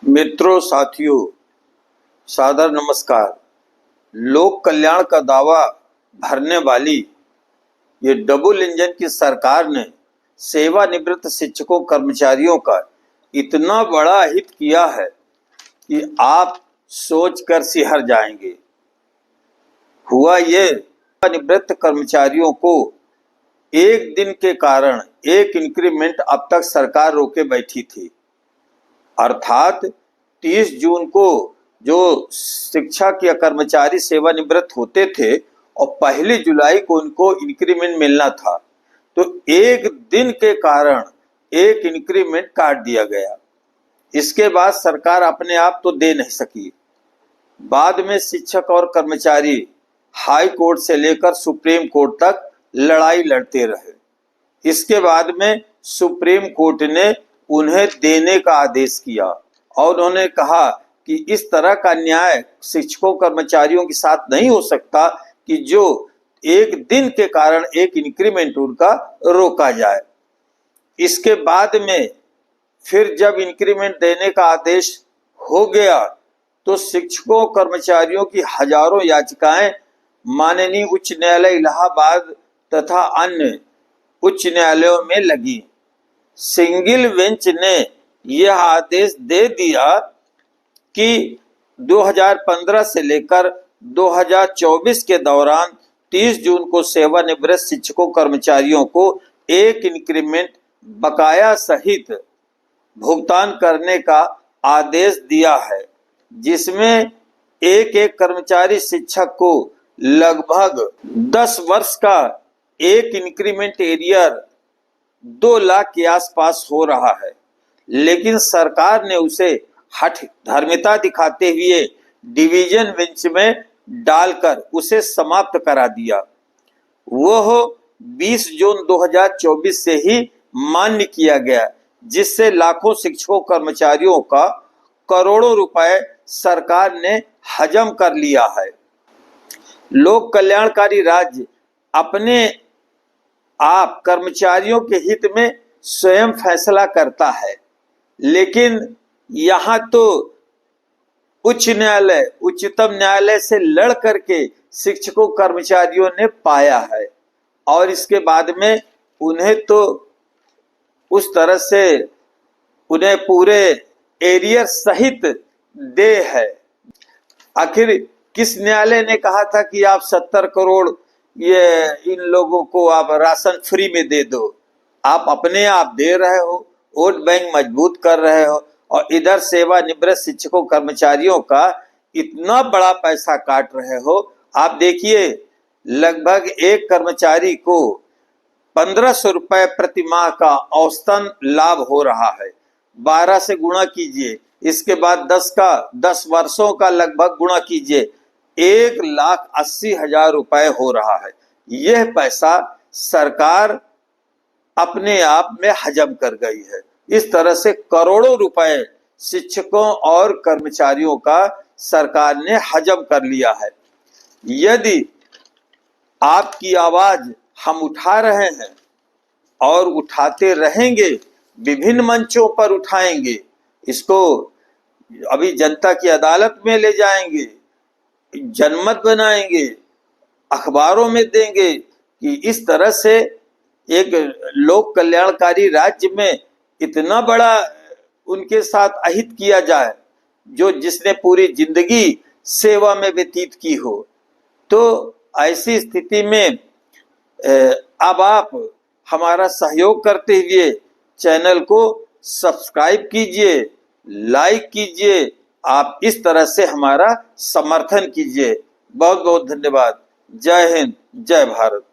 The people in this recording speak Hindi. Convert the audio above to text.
मित्रों, साथियों, सादर नमस्कार। लोक कल्याण का दावा भरने वाली ये डबल इंजन की सरकार ने सेवानिवृत्त शिक्षकों कर्मचारियों का इतना बड़ा हित किया है कि आप सोचकर सिहर जाएंगे। हुआ ये, सेवानिवृत्त कर्मचारियों को एक दिन के कारण एक इंक्रीमेंट अब तक सरकार रोके बैठी थी। अर्थात 30 जून को जो शिक्षक या कर्मचारी सेवानिवृत्त होते थे और 1 जुलाई को उनको इंक्रीमेंट मिलना था, तो एक दिन के कारण एक इंक्रीमेंट काट दिया गया। इसके बाद सरकार अपने आप तो दे नहीं सकी। बाद में शिक्षक और कर्मचारी हाई कोर्ट से लेकर सुप्रीम कोर्ट तक लड़ाई लड़ते रहे। इसके बाद में सुप्रीम कोर्ट ने उन्हें देने का आदेश किया और उन्होंने कहा कि इस तरह का न्याय शिक्षकों कर्मचारियों के साथ नहीं हो सकता कि जो एक दिन के कारण एक इंक्रीमेंट उनका रोका जाए। इसके बाद में फिर जब इंक्रीमेंट देने का आदेश हो गया तो शिक्षकों कर्मचारियों की हजारों याचिकाएं माननीय उच्च न्यायालय इलाहाबाद तथा अन्य उच्च न्यायालयों में लगी। सिंगल बेंच ने यह आदेश दे दिया कि 2015 से लेकर 2024 के दौरान 30 जून को सेवानिवृत्त शिक्षकों कर्मचारियों को एक इंक्रीमेंट बकाया सहित भुगतान करने का आदेश दिया है, जिसमें एक एक कर्मचारी शिक्षक को लगभग 10 वर्ष का एक इंक्रीमेंट एरियर 2 लाख के आसपास हो रहा है। लेकिन सरकार ने उसे हठ धर्मिता दिखाते हुए डिवीजन बेंच में डालकर उसे समाप्त करा दिया। वह 20 जून 2024 से ही मान्य किया गया, जिससे लाखों शिक्षकों कर्मचारियों का करोड़ों रुपए सरकार ने हजम कर लिया है। लोक कल्याणकारी राज्य अपने आप कर्मचारियों के हित में स्वयं फैसला करता है, लेकिन यहाँ तो उच्च न्यायालय, उच्चतम न्यायालय से लड़ करके शिक्षकों कर्मचारियों ने पाया है और इसके बाद में उन्हें तो उस तरह से उन्हें पूरे एरियर सहित दे है। आखिर किस न्यायालय ने कहा था कि आप 70 करोड़ ये इन लोगों को आप राशन फ्री में दे दो? आप अपने आप दे रहे हो, वोट बैंक मजबूत कर रहे हो और इधर सेवानिवृत्त शिक्षकों कर्मचारियों का इतना बड़ा पैसा काट रहे हो। आप देखिए, लगभग एक कर्मचारी को 1500 रुपए प्रति माह का औसतन लाभ हो रहा है। 12 से गुणा कीजिए, इसके बाद 10 वर्षों का लगभग गुणा कीजिए, 1,80,000 रुपए हो रहा है। यह पैसा सरकार अपने आप में हजम कर गई है। इस तरह से करोड़ों रुपए शिक्षकों और कर्मचारियों का सरकार ने हजम कर लिया है। यदि आपकी आवाज हम उठा रहे हैं और उठाते रहेंगे, विभिन्न मंचों पर उठाएंगे, इसको अभी जनता की अदालत में ले जाएंगे, जनमत बनाएंगे, अखबारों में देंगे कि इस तरह से एक लोक कल्याणकारी राज्य में इतना बड़ा उनके साथ अहित किया जाए जो जिसने पूरी जिंदगी सेवा में व्यतीत की हो। तो ऐसी स्थिति में अब आप हमारा सहयोग करते हुए चैनल को सब्सक्राइब कीजिए, लाइक कीजिए, आप इस तरह से हमारा समर्थन कीजिए। बहुत बहुत धन्यवाद। जय हिंद, जय भारत।